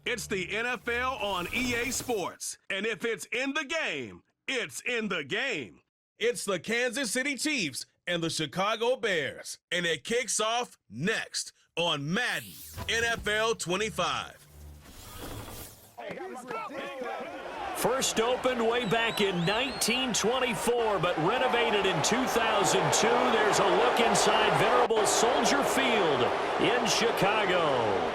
It's the NFL on EA Sports. And if it's in the game, it's in the game. It's the Kansas City Chiefs and the Chicago Bears. And it kicks off next on Madden NFL 25. First opened way back in 1924, but renovated in 2002. There's a look inside venerable Soldier Field in Chicago.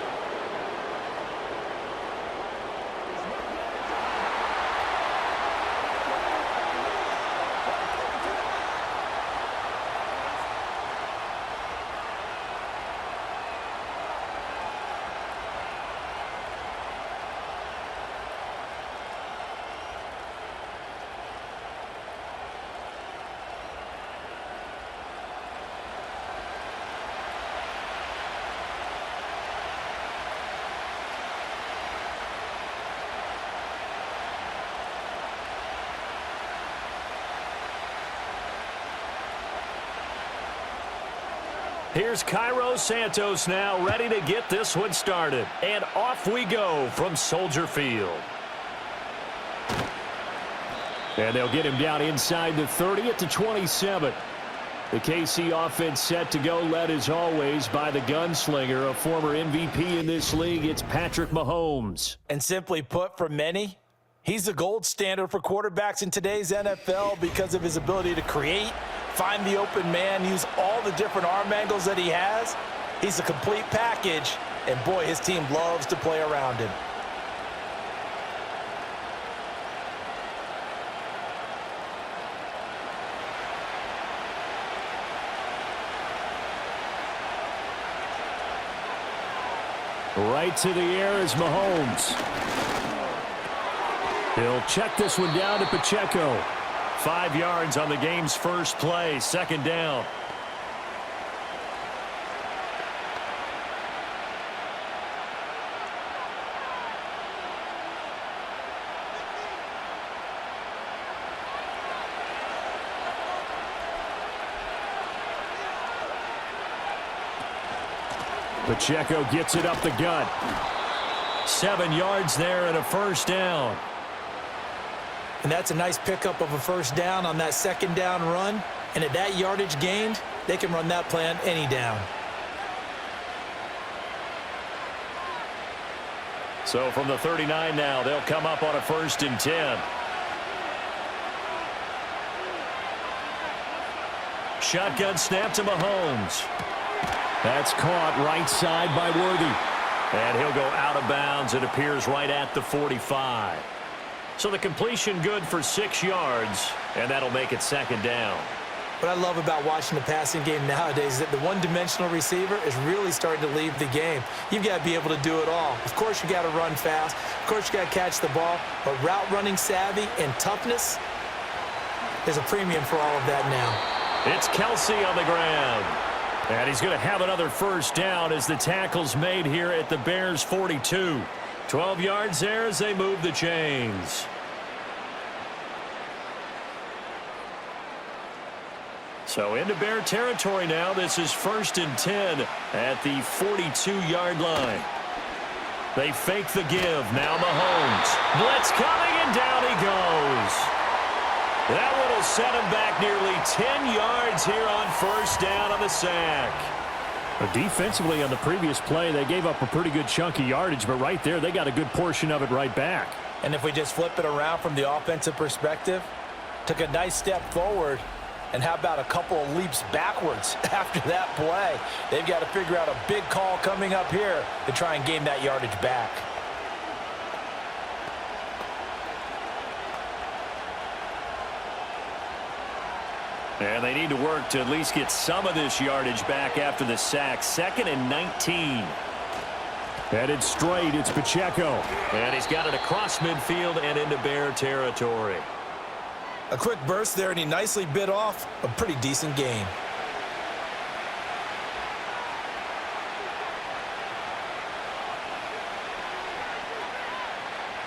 Here's Cairo Santos now, ready to get this one started. And off we go from Soldier Field. And they'll get him down inside the 30 at the 27. The KC offense set to go, led as always by the gunslinger, a former MVP in this league. It's Patrick Mahomes. And simply put, for many, he's the gold standard for quarterbacks in today's NFL because of his ability to create, find the open man, use all the different arm angles that he has. He's a complete package, and boy, his team loves to play around him. Right to the air is Mahomes. He'll check this one down to Pacheco. 5 yards on the game's first play, second down. Pacheco gets it up the gut. 7 yards there and a first down. And that's a nice pickup of a first down on that second down run. And at that yardage gained, they can run that play on any down. So from the 39 now, they'll come up on a 1st and 10. Shotgun snap to Mahomes. That's caught right side by Worthy. And he'll go out of bounds. It appears right at the 45. So the completion good for 6 yards, and that'll make it second down. What I love about watching the passing game nowadays is that the one-dimensional receiver is really starting to leave the game. You've got to be able to do it all. Of course, you got to run fast. Of course, you got to catch the ball. But route running savvy and toughness, there's a premium for all of that now. It's Kelsey on the ground. And he's going to have another first down as the tackle's made here at the Bears' 42. 12 yards there as they move the chains. So into Bear territory now. This is 1st and 10 at the 42-yard line. They fake the give. Now Mahomes. Blitz coming, and down he goes. That one will set him back nearly 10 yards here on first down on the sack. Defensively on the previous play, they gave up a pretty good chunk of yardage, but right there, they got a good portion of it right back. And if we just flip it around from the offensive perspective, took a nice step forward, and how about a couple of leaps backwards after that play? They've got to figure out a big call coming up here to try and gain that yardage back. And they need to work to at least get some of this yardage back after the sack. 2nd and 19. Headed straight, it's Pacheco. And he's got it across midfield and into Bear territory. A quick burst there, and he nicely bit off a pretty decent gain.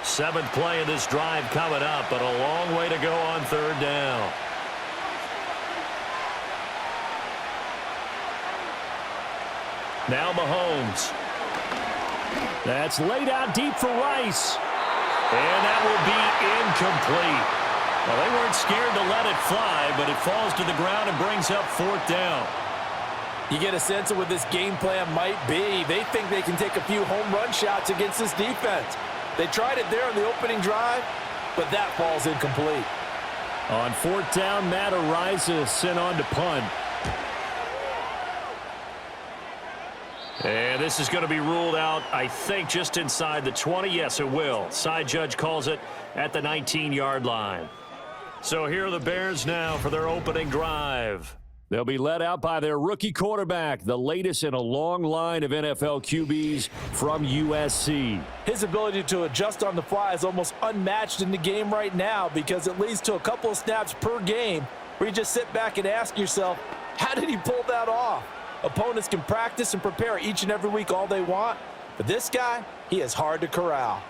Seventh play of this drive coming up, but a long way to go on 3rd down. Now Mahomes. That's laid out deep for Rice. And that will be incomplete. Well, they weren't scared to let it fly, but it falls to the ground and brings up 4th down. You get a sense of what this game plan might be. They think they can take a few home run shots against this defense. They tried it there on the opening drive, but that falls incomplete. On 4th down, Matt Ariza sent on to punt. And this is going to be ruled out, I think, just inside the 20. Yes, it will. Side judge calls it at the 19-yard line. So here are the Bears now for their opening drive. They'll be led out by their rookie quarterback, the latest in a long line of NFL QBs from USC. His ability to adjust on the fly is almost unmatched in the game right now because it leads to a couple of snaps per game where you just sit back and ask yourself, how did he pull that off? Opponents can practice and prepare each and every week all they want, but this guy, he is hard to corral.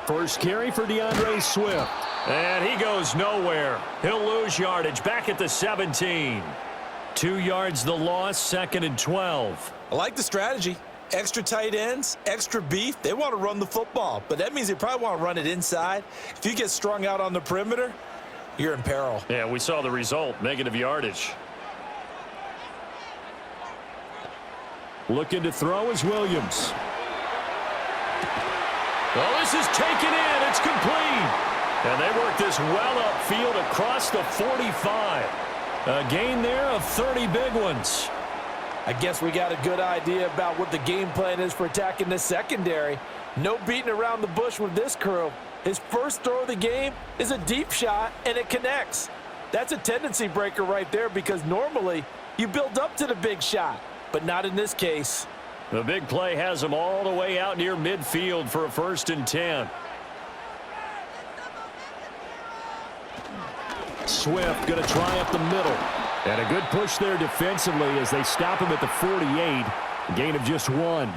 First carry for DeAndre Swift. And he goes nowhere. He'll lose yardage back at the 17. 2 yards the loss, 2nd and 12. I like the strategy. Extra tight ends, extra beef. They want to run the football, but that means they probably want to run it inside. If you get strung out on the perimeter, you're in peril. Yeah, we saw the result, negative yardage. Looking to throw is Williams. Well, this is taken in. It's complete. And they work this well upfield across the 45. A gain there of 30 big ones. I guess we got a good idea about what the game plan is for attacking this secondary. No beating around the bush with this crew. His first throw of the game is a deep shot, and it connects. That's a tendency breaker right there because normally you build up to the big shot, but not in this case. The big play has him all the way out near midfield for a 1st and 10. Swift going to try up the middle. And a good push there defensively as they stop him at the 48. A gain of just 1.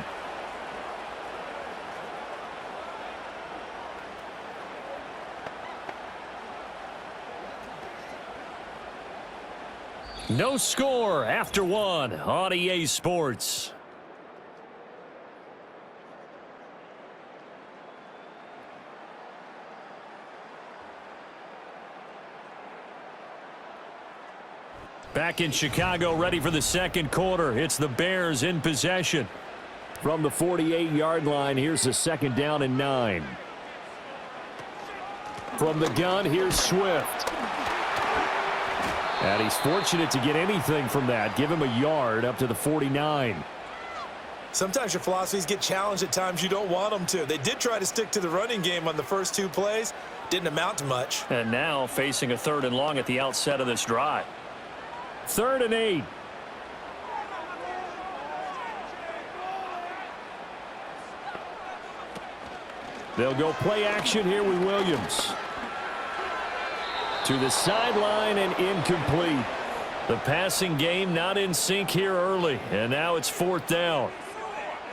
No score after 1 on EA Sports. Back in Chicago, ready for the 2nd quarter. It's the Bears in possession. From the 48-yard line, here's the 2nd down and 9. From the gun, here's Swift. And he's fortunate to get anything from that. Give him a yard up to the 49. Sometimes your philosophies get challenged at times you don't want them to. They did try to stick to the running game on the first 2 plays. Didn't amount to much. And now facing a 3rd and long at the outset of this drive. 3rd and 8. They'll go play action here with Williams. To the sideline and incomplete. The passing game not in sync here early, and now it's 4th down.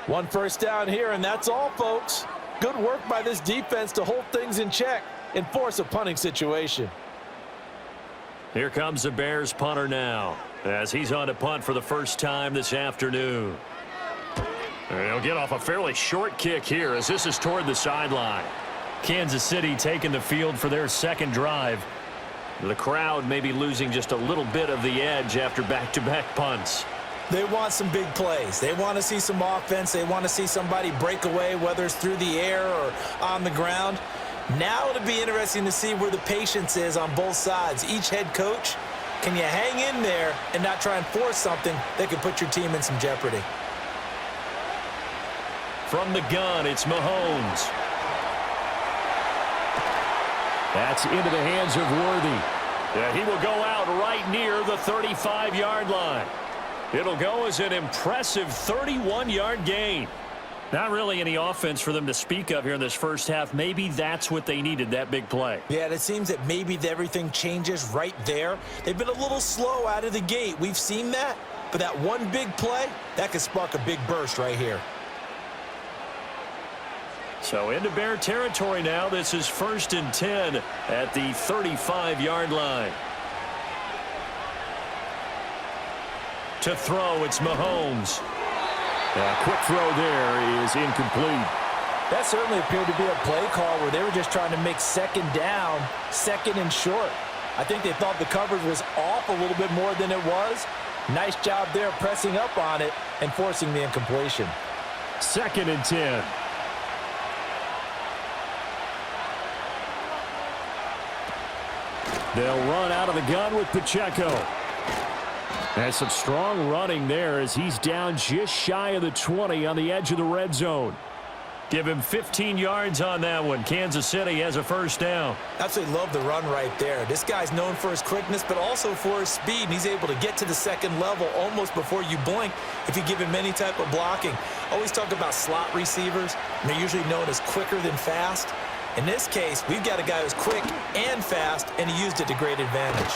1 first down here, and that's all, folks. Good work by this defense to hold things in check and force a punting situation. Here comes the Bears punter now as he's on to punt for the first time this afternoon. And he'll get off a fairly short kick here as this is toward the sideline. Kansas City taking the field for their 2nd drive. The crowd may be losing just a little bit of the edge after back-to-back punts. They want some big plays. They want to see some offense. They want to see somebody break away, whether it's through the air or on the ground. Now it'll be interesting to see where the patience is on both sides. Each head coach, can you hang in there and not try and force something that could put your team in some jeopardy? From the gun, it's Mahomes. That's into the hands of Worthy. Yeah, he will go out right near the 35-yard line. It'll go as an impressive 31-yard gain. Not really any offense for them to speak of here in this first half. Maybe that's what they needed, that big play. Yeah, and it seems that maybe everything changes right there. They've been a little slow out of the gate. We've seen that. But that one big play, that could spark a big burst right here. So into Bear territory now. This is 1st and 10 at the 35-yard line. To throw, it's Mahomes. Quick throw there is incomplete. That certainly appeared to be a play call where they were just trying to make second down, second and short. I think they thought the coverage was off a little bit more than it was. Nice job there pressing up on it and forcing the incompletion. 2nd and 10. They'll run out of the gun with Pacheco. And some strong running there as he's down just shy of the 20 on the edge of the red zone. Give him 15 yards on that one. Kansas City has a first down. Absolutely love the run right there. This guy's known for his quickness, but also for his speed. And he's able to get to the second level almost before you blink if you give him any type of blocking. Always talk about slot receivers, and they're usually known as quicker than fast. In this case, we've got a guy who's quick and fast, and he used it to great advantage.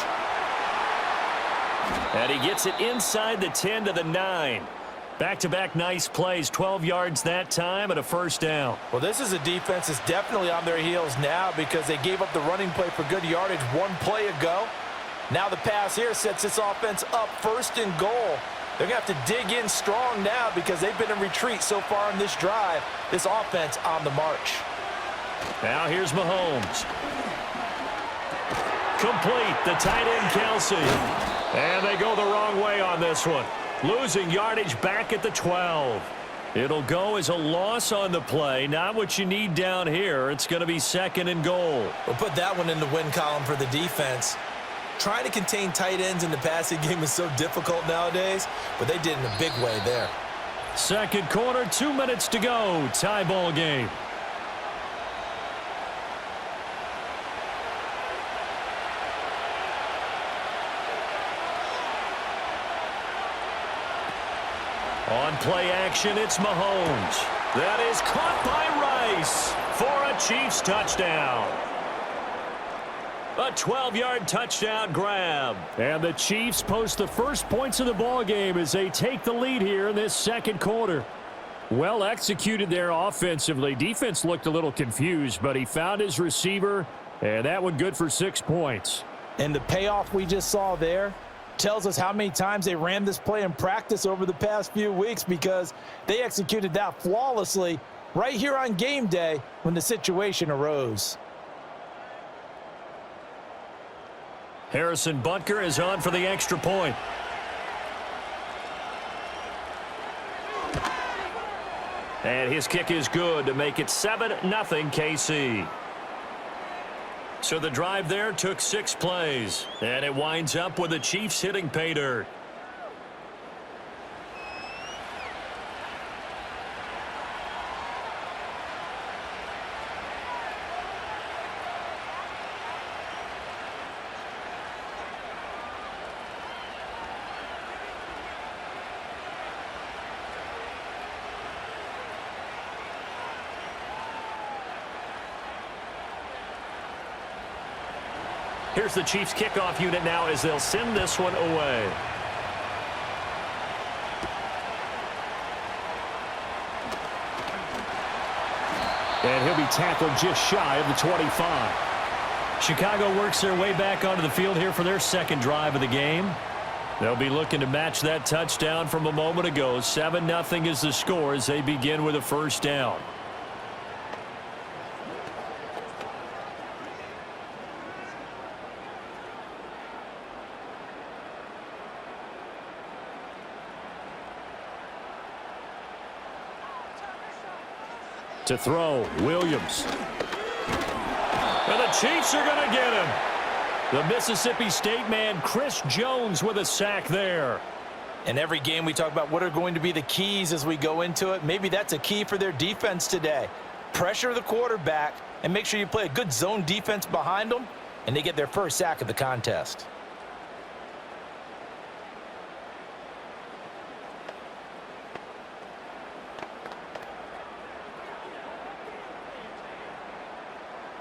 And he gets it inside the 10 to the 9. Back-to-back nice plays, 12 yards that time and a first down. Well, this is a defense that's definitely on their heels now because they gave up the running play for good yardage one play ago. Now the pass here sets this offense up 1st and goal. They're going to have to dig in strong now because they've been in retreat so far in this drive. This offense on the march. Now here's Mahomes. Complete, the tight end Kelsey. And they go the wrong way on this one. Losing yardage back at the 12. It'll go as a loss on the play. Not what you need down here. It's going to be 2nd and goal. We'll put that one in the win column for the defense. Trying to contain tight ends in the passing game is so difficult nowadays, but they did in a big way there. 2nd quarter, 2 minutes to go. Tie ball game. On play action, it's Mahomes. That is caught by Rice for a Chiefs touchdown. A 12-yard touchdown grab. And the Chiefs post the first points of the ball game as they take the lead here in this 2nd quarter. Well executed there offensively. Defense looked a little confused, but he found his receiver, and that one good for 6 points. And the payoff we just saw there tells us how many times they ran this play in practice over the past few weeks because they executed that flawlessly right here on game day when the situation arose. Harrison Butker is on for the extra point. And his kick is good to make it 7-0 KC. So the drive there took 6 plays. And it winds up with the Chiefs hitting pay dirt. Here's the Chiefs kickoff unit now as they'll send this one away. And he'll be tackled just shy of the 25. Chicago works their way back onto the field here for their 2nd drive of the game. They'll be looking to match that touchdown from a moment ago. 7-0 is the score as they begin with a first down. To throw, Williams. And the Chiefs are going to get him. The Mississippi State man, Chris Jones, with a sack there. In every game we talk about what are going to be the keys as we go into it. Maybe that's a key for their defense today. Pressure the quarterback and make sure you play a good zone defense behind them, and they get their first sack of the contest.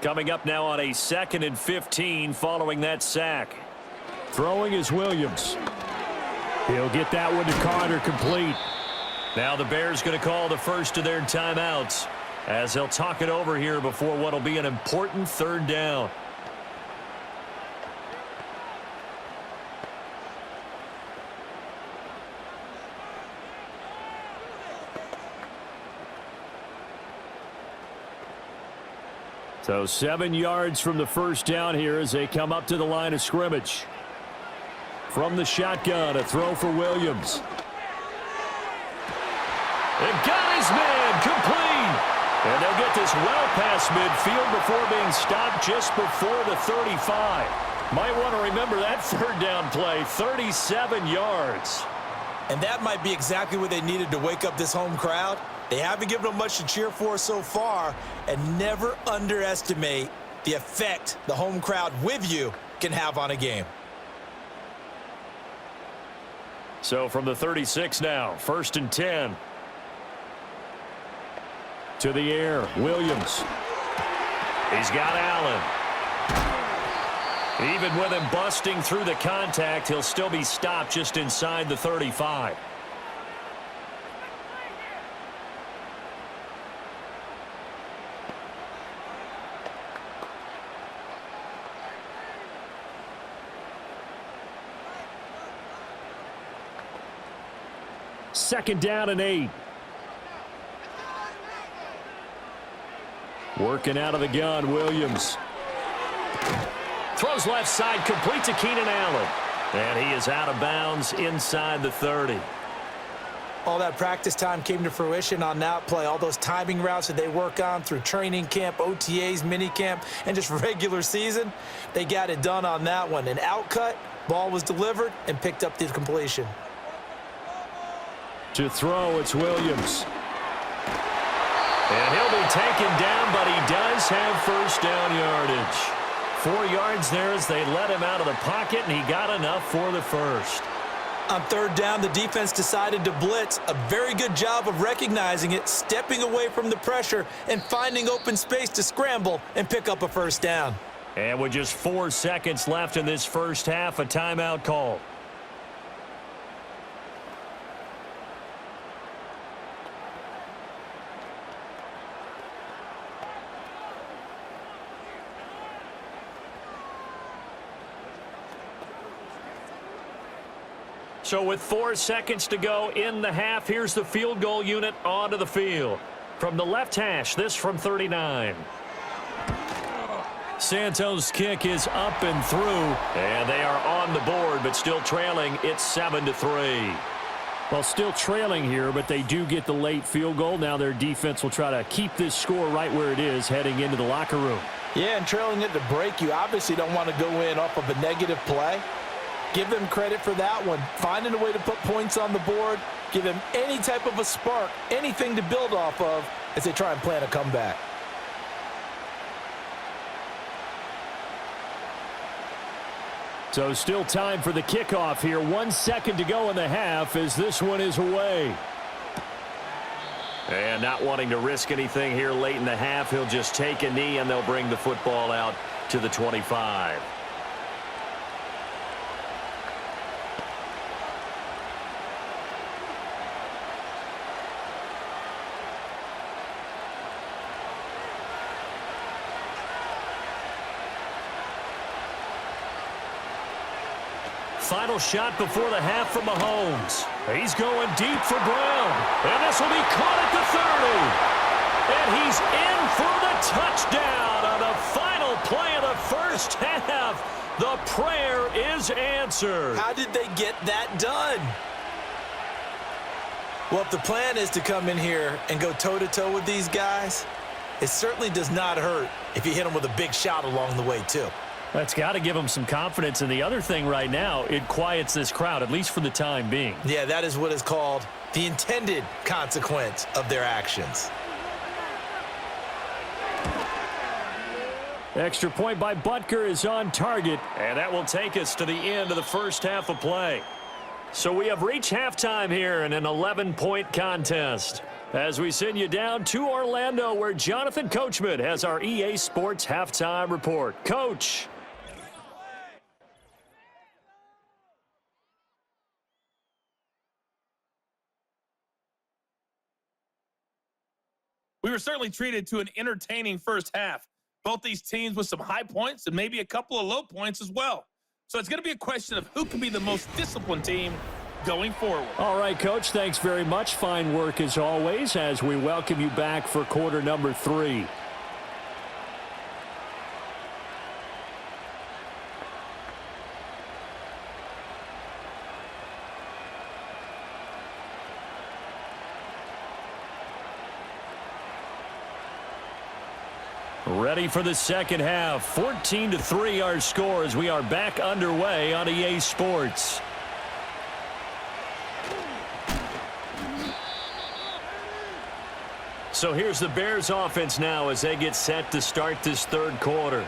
Coming up now on a 2nd and 15 following that sack. Throwing is Williams. He'll get that one to Carter complete. Now the Bears going to call the first of their timeouts as they'll talk it over here before what will be an important 3rd down. So 7 yards from the first down here as they come up to the line of scrimmage. From the shotgun, a throw for Williams. It got his man complete. And they'll get this well past midfield before being stopped just before the 35. Might want to remember that third down play, 37 yards. And that might be exactly what they needed to wake up this home crowd. They haven't given them much to cheer for so far, and never underestimate the effect the home crowd with you can have on a game. So from the 36 now, 1st and 10. To the air, Williams. He's got Allen. Even with him busting through the contact, he'll still be stopped just inside the 35. Second down and 8. Working out of the gun, Williams. Throws left side, complete to Keenan Allen. And he is out of bounds inside the 30. All that practice time came to fruition on that play. All those timing routes that they work on through training camp, OTAs, minicamp, and just regular season, they got it done on that one. An outcut, ball was delivered, and picked up the completion. To throw, it's Williams. And he'll be taken down, but he does have first down yardage. 4 yards there as they let him out of the pocket, and he got enough for the first. On third down, the defense decided to blitz. A very good job of recognizing it, stepping away from the pressure, and finding open space to scramble and pick up a first down. And with just 4 seconds left in this first half, a timeout call. So with 4 seconds to go in the half, here's the field goal unit onto the field. From the left hash, this from 39. Santos' kick is up and through, and they are on the board, but still trailing. It's 7-3. Well, still trailing here, but they do get the late field goal. Now their defense will try to keep this score right where it is heading into the locker room. Yeah, and trailing it to break, you obviously don't want to go in off of a negative play. Give them credit for that one. Finding a way to put points on the board, give them any type of a spark, anything to build off of as they try and plan a comeback. So still time for the kickoff here. 1 second to go in the half as this one is away. And not wanting to risk anything here late in the half, he'll just take a knee and they'll bring the football out to the 25. Final shot before the half from Mahomes. He's going deep for Brown. And this will be caught at the 30. And he's in for the touchdown on the final play of the first half. The prayer is answered. How did they get that done? Well, if the plan is to come in here and go toe-to-toe with these guys, it certainly does not hurt if you hit them with a big shot along the way, too. That's got to give them some confidence. And the other thing right now, it quiets this crowd, at least for the time being. Yeah, that is what is called the intended consequence of their actions. Extra point by Butker is on target. And that will take us to the end of the first half of play. So we have reached halftime here in an 11-point contest. As we send you down to Orlando, where Jonathan Coachman has our EA Sports Halftime Report. Coach. We were certainly treated to an entertaining first half. Both these teams with some high points and maybe a couple of low points as well. So it's going to be a question of who can be the most disciplined team going forward. All right, Coach, thanks very much. Fine work as always as we welcome you back for quarter number 3. Ready for the second half. 14-3 our score as we are back underway on EA Sports. So here's the Bears offense now as they get set to start this third quarter.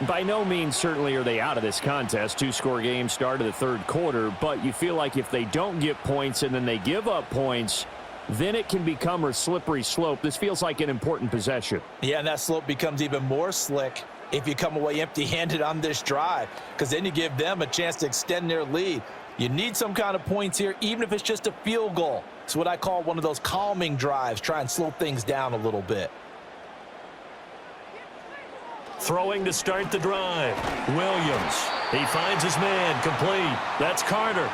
By no means certainly are they out of this contest. Two-score game start of the third quarter, but you feel like if they don't get points and then they give up points, then it can become a slippery slope. This feels like an important possession. Yeah, and that slope becomes even more slick if you come away empty-handed on this drive, because then you give them a chance to extend their lead. You need some kind of points here, even if it's just a field goal. It's what I call one of those calming drives. Try and slow things down a little bit. Throwing to start the drive. Williams. He finds his man. Complete. That's Carter.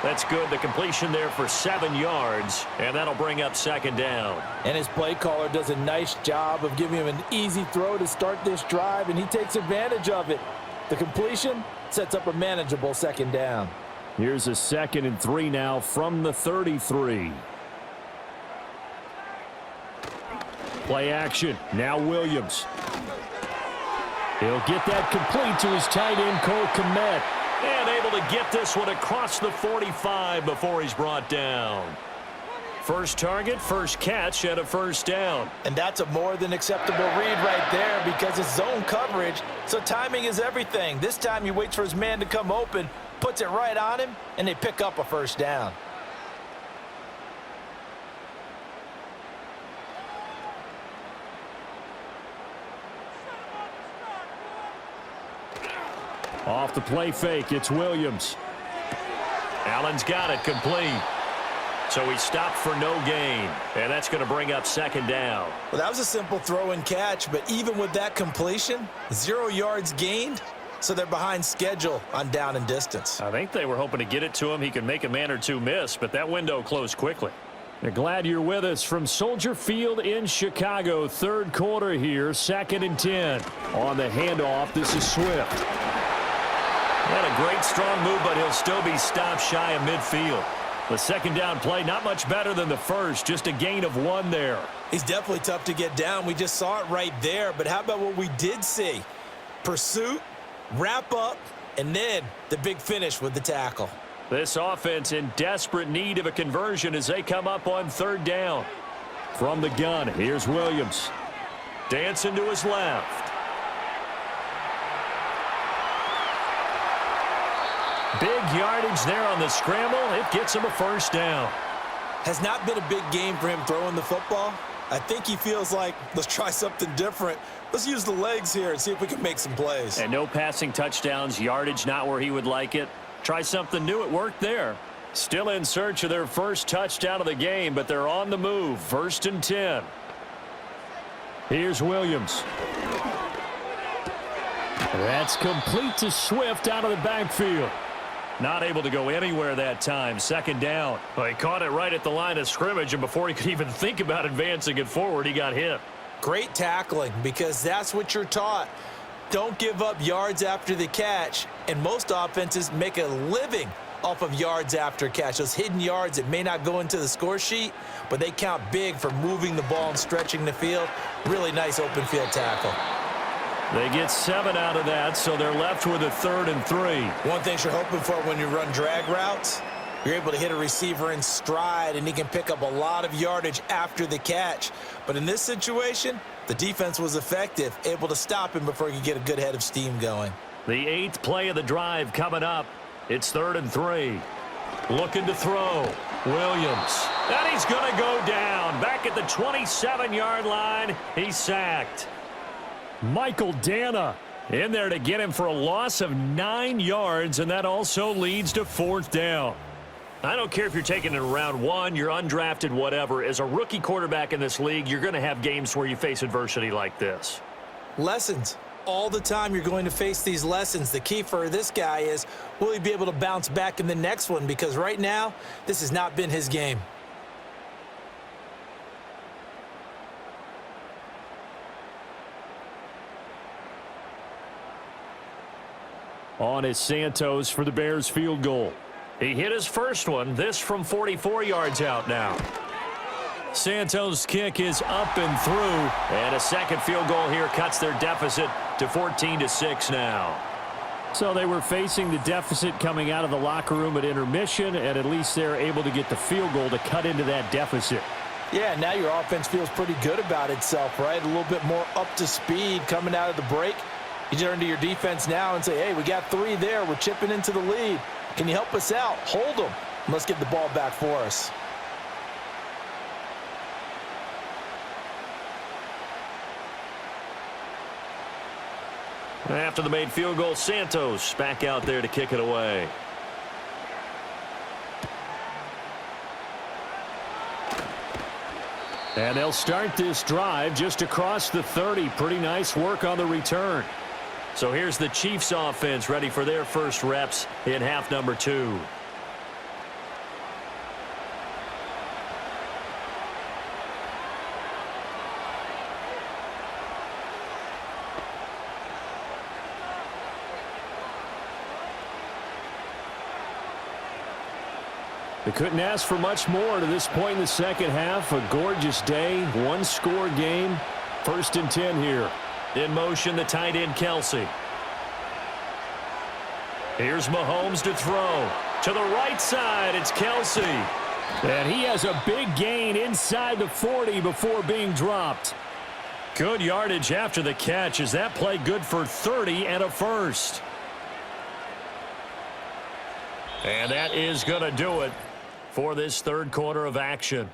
That's good. The completion there for 7 yards, and that'll bring up second down. And his play caller does a nice job of giving him an easy throw to start this drive, and he takes advantage of it. The completion sets up a manageable second down. Here's a 2nd and 3 now from the 33. Play action. Now Williams. He'll get that complete to his tight end, Cole Kmet. And able to get this one across the 45 before he's brought down. First target, first catch, and a first down. And that's a more than acceptable read right there because it's zone coverage, so timing is everything. This time he waits for his man to come open, puts it right on him, and they pick up a first down. Off the play fake, it's Williams. Allen's got it complete. So he stopped for no gain, and that's going to bring up second down. Well, that was a simple throw and catch, but even with that completion, 0 yards gained, so they're behind schedule on down and distance. I think they were hoping to get it to him. He could make a man or two miss, but that window closed quickly. We're glad you're with us from Soldier Field in Chicago. Third quarter here, 2nd and 10. On the handoff, this is Swift. Had a great strong move, but he'll still be stopped shy of midfield. The second down play, not much better than the first, just a gain of 1 there. He's definitely tough to get down. We just saw it right there, but how about what we did see? Pursuit, wrap up, and then the big finish with the tackle. This offense in desperate need of a conversion as they come up on third down. From the gun, here's Williams. Dancing to his left. Big yardage there on the scramble. It gets him a first down. Has not been a big game for him throwing the football. I think he feels like, let's try something different. Let's use the legs here and see if we can make some plays. And no passing touchdowns, yardage not where he would like it. Try something new. It worked there. Still in search of their first touchdown of the game, but they're on the move. 1st and 10. Here's Williams. That's complete to Swift out of the backfield. Not able to go anywhere that time. Second down. Well, he caught it right at the line of scrimmage, and before he could even think about advancing it forward, he got hit. Great tackling, because that's what you're taught. Don't give up yards after the catch, and most offenses make a living off of yards after catch. Those hidden yards that may not go into the score sheet, but they count big for moving the ball and stretching the field. Really nice open field tackle. They get 7 out of that, so they're left with a 3rd and 3. One thing you're hoping for when you run drag routes, you're able to hit a receiver in stride, and he can pick up a lot of yardage after the catch. But in this situation, the defense was effective, able to stop him before he could get a good head of steam going. The 8th play of the drive coming up. It's 3rd and 3. Looking to throw. Williams. And he's going to go down. Back at the 27-yard line. He's sacked. Michael Dana in there to get him for a loss of 9 yards, and that also leads to 4th down. I don't care if you're taking it in round 1, you're undrafted, whatever. As a rookie quarterback in this league, you're going to have games where you face adversity like this. Lessons. All the time you're going to face these lessons. The key for this guy is, will he be able to bounce back in the next one? Because right now, this has not been his game. On is Santos for the Bears field goal. He hit his first one. This from 44 yards out now. Santos' kick is up and through. And a second field goal here cuts their deficit to 14-6 now. So they were facing the deficit coming out of the locker room at intermission, and at least they're able to get the field goal to cut into that deficit. Yeah, now your offense feels pretty good about itself, right? A little bit more up to speed coming out of the break. You turn to your defense now and say, hey, we got 3 there. We're chipping into the lead. Can you help us out? Hold them. Let's get the ball back for us. After the made field goal, Santos back out there to kick it away. And they'll start this drive just across the 30. Pretty nice work on the return. So here's the Chiefs offense ready for their first reps in half number 2. They couldn't ask for much more to this point in the second half. A gorgeous day, one-score game. 1st and 10 here. In motion, the tight end, Kelsey. Here's Mahomes to throw. To the right side, it's Kelsey. And he has a big gain inside the 40 before being dropped. Good yardage after the catch. Is that play good for 30 and a first? And that is going to do it for this third quarter of action.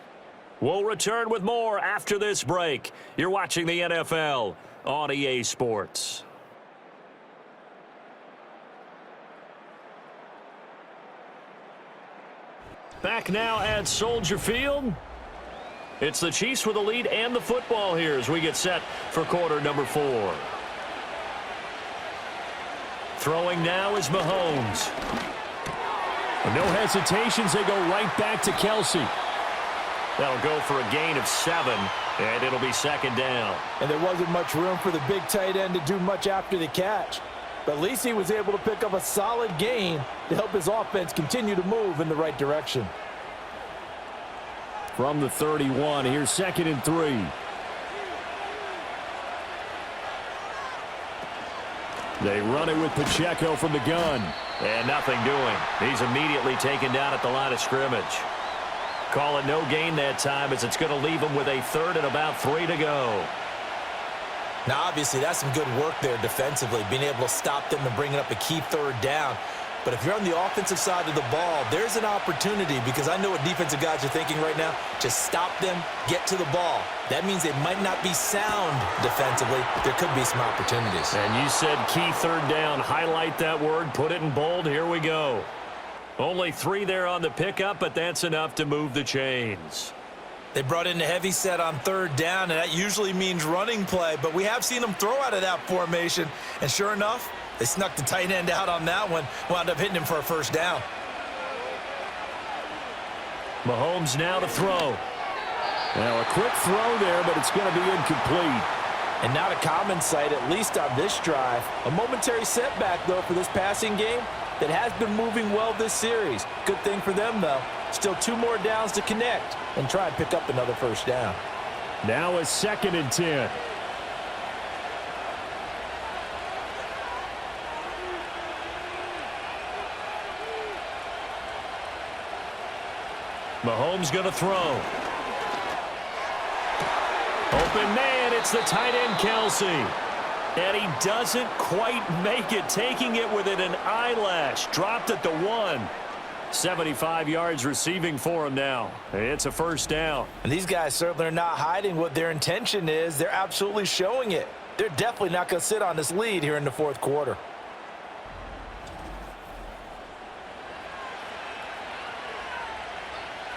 We'll return with more after this break. You're watching the NFL on EA Sports. Back now at Soldier Field. It's the Chiefs with the lead and the football here as we get set for quarter number 4. Throwing now is Mahomes. No hesitations, they go right back to Kelsey. That'll go for a gain of 7, and it'll be second down. And there wasn't much room for the big tight end to do much after the catch. But at least he was able to pick up a solid gain to help his offense continue to move in the right direction. From the 31, here's 2nd and 3. They run it with Pacheco from the gun. And nothing doing. He's immediately taken down at the line of scrimmage. Call it no gain that time as it's going to leave him with a 3rd and about 3 to go. Now, obviously, that's some good work there defensively, being able to stop them and bringing up a key 3rd down. But if you're on the offensive side of the ball, there's an opportunity because I know what defensive guys are thinking right now. Just stop them, get to the ball. That means they might not be sound defensively. There could be some opportunities. And you said key 3rd down. Highlight that word. Put it in bold. Here we go. Only 3 there on the pickup, but that's enough to move the chains. They brought in a heavy set on 3rd down, and that usually means running play. But we have seen them throw out of that formation. And sure enough, they snuck the tight end out on that one, wound up hitting him for a 1st down. Mahomes now to throw. Now a quick throw there, but it's going to be incomplete. And not a common sight, at least on this drive. A momentary setback, though, for this passing game that has been moving well this series. Good thing for them, though. Still 2 more downs to connect and try and pick up another 1st down. Now a 2nd and 10. Mahomes going to throw. Open man, it's the tight end, Kelsey. And he doesn't quite make it, taking it within an eyelash. Dropped at the 1. 75 yards receiving for him now. It's a 1st down. And these guys certainly are not hiding what their intention is. They're absolutely showing it. They're definitely not going to sit on this lead here in the 4th quarter.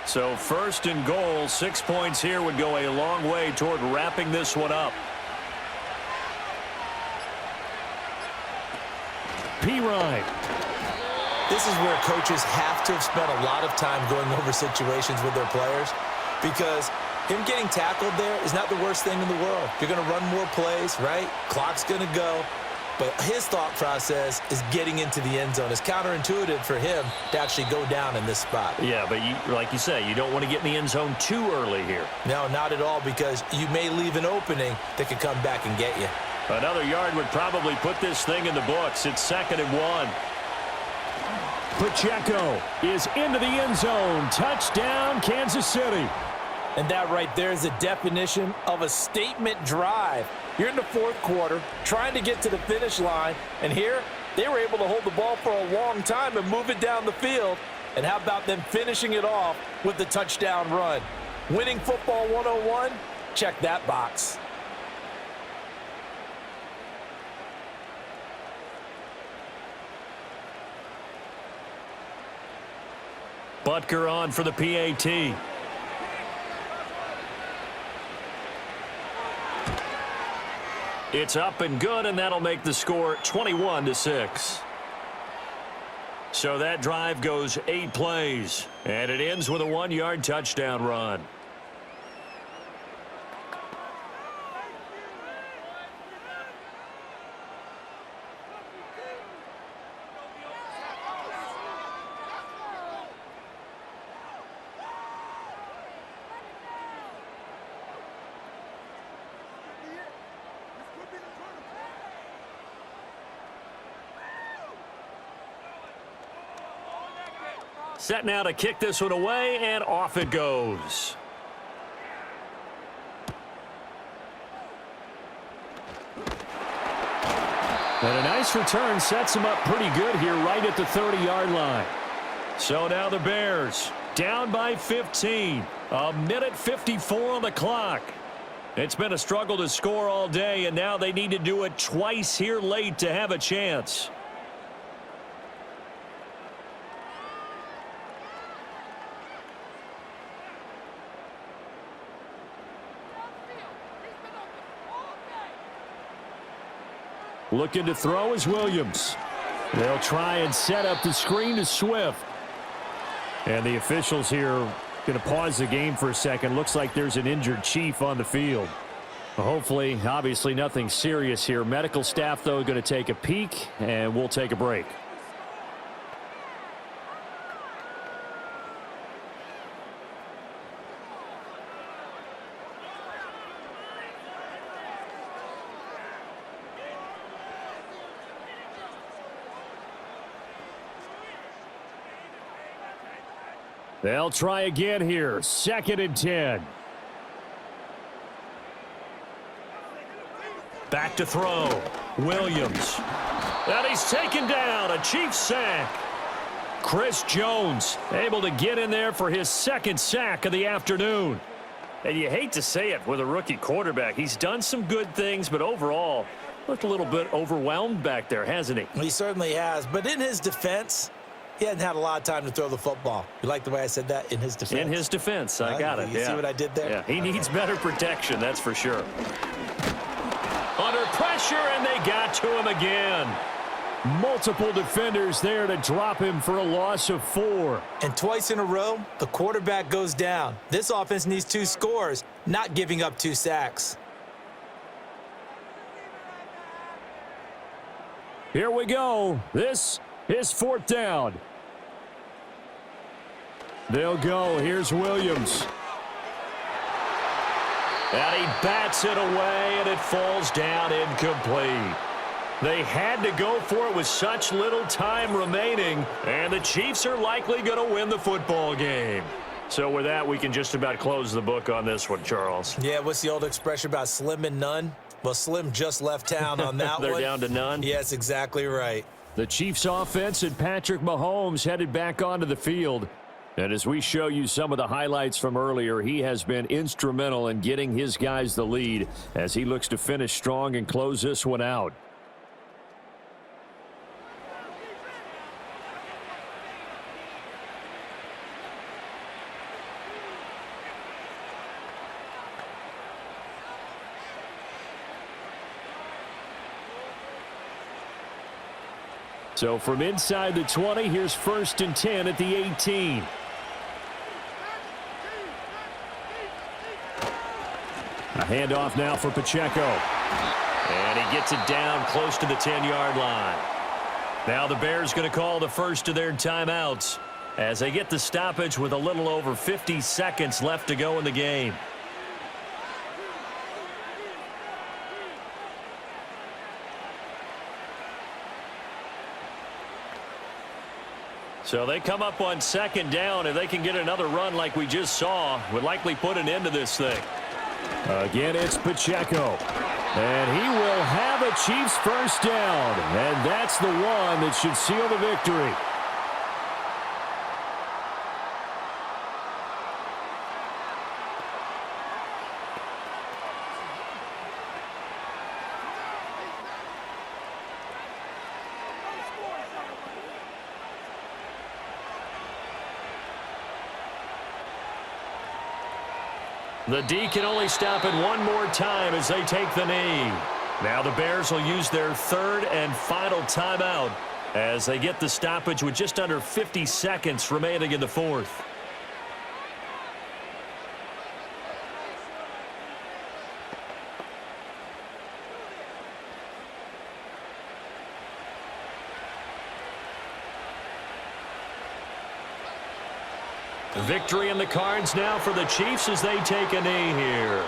So 1st and goal, 6 points here would go a long way toward wrapping this one up. P-Ryan. This is where coaches have to have spent a lot of time going over situations with their players because him getting tackled there is not the worst thing in the world. You're going to run more plays, right? Clock's going to go. But his thought process is getting into the end zone. It's counterintuitive for him to actually go down in this spot. Yeah, but like you say, you don't want to get in the end zone too early here. No, not at all, because you may leave an opening that could come back and get you. Another yard would probably put this thing in the books. It's 2nd and 1. Pacheco is into the end zone. Touchdown, Kansas City. And that right there is a definition of a statement drive. You're in the 4th quarter, trying to get to the finish line, and here they were able to hold the ball for a long time and move it down the field. And how about them finishing it off with the touchdown run? Winning football 101? Check that box. Butker on for the PAT. It's up and good, and that'll make the score 21-6. So that drive goes 8 plays, and it ends with a 1-yard touchdown run. Set now to kick this one away, and off it goes. And a nice return sets him up pretty good here right at the 30-yard line. So now the Bears down by 15. 1:54 on the clock. It's been a struggle to score all day, and now they need to do it twice here late to have a chance. Looking to throw is Williams. They'll try and set up the screen to Swift. And the officials here going to pause the game for a second. Looks like there's an injured Chief on the field. Hopefully, obviously nothing serious here. Medical staff, though, going to take a peek, and we'll take a break. They'll try again here. 2nd and 10. Back to throw. Williams. And he's taken down. A Chiefs sack. Chris Jones able to get in there for his 2nd sack of the afternoon. And you hate to say it with a rookie quarterback. He's done some good things, but overall looked a little bit overwhelmed back there, hasn't he? He certainly has. But in his defense, he hasn't had a lot of time to throw the football. You like the way I said that? In his defense? In his defense. I got it. You see what I did there? Yeah, he needs better protection, that's for sure. Under pressure, and they got to him again. Multiple defenders there to drop him for a loss of 4. And twice in a row, the quarterback goes down. This offense needs 2 scores, not giving up 2 sacks. Here we go. This is 4th down. They'll go. Here's Williams. And he bats it away, and it falls down incomplete. They had to go for it with such little time remaining, and the Chiefs are likely going to win the football game. So with that, we can just about close the book on this one, Charles. Yeah, what's the old expression about slim and none? Well, Slim just left town on that They're one. down to none? Yes, exactly right. The Chiefs offense and Patrick Mahomes headed back onto the field. And as we show you some of the highlights from earlier, he has been instrumental in getting his guys the lead as he looks to finish strong and close this one out. So from inside the 20, here's 1st and 10 at the 18. A handoff now for Pacheco. And he gets it down close to the 10-yard line. Now the Bears going to call the first of their timeouts as they get the stoppage with a little over 50 seconds left to go in the game. So they come up on second down. If they can get another run like we just saw, would likely put an end to this thing. Again, it's Pacheco. And he will have a Chiefs first down. And that's the one that should seal the victory. The D can only stop it one more time as they take the knee. Now the Bears will use their third and final timeout as they get the stoppage with just under 50 seconds remaining in the fourth. Victory in the cards now for the Chiefs as they take a knee here.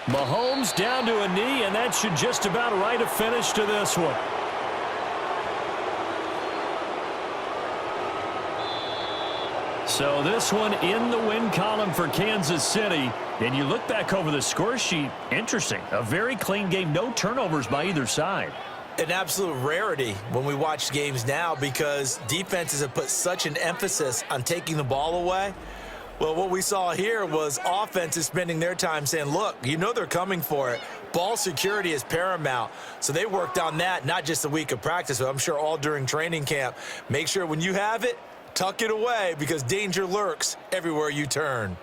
Mahomes down to a knee, and that should just about write a finish to this one. So this one in the win column for Kansas City. And you look back over the score sheet, interesting. A very clean game, no turnovers by either side. An absolute rarity when we watch games now because defenses have put such an emphasis on taking the ball away. Well, what we saw here was offenses spending their time saying, look, you know they're coming for it. Ball security is paramount. So they worked on that, not just a week of practice, but I'm sure all during training camp. Make sure when you have it, tuck it away because danger lurks everywhere you turn.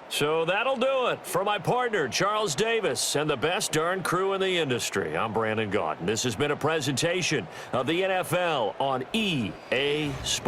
So that'll do it for my partner, Charles Davis, and the best darn crew in the industry. I'm Brandon Gaudin. This has been a presentation of the NFL on EA Sports.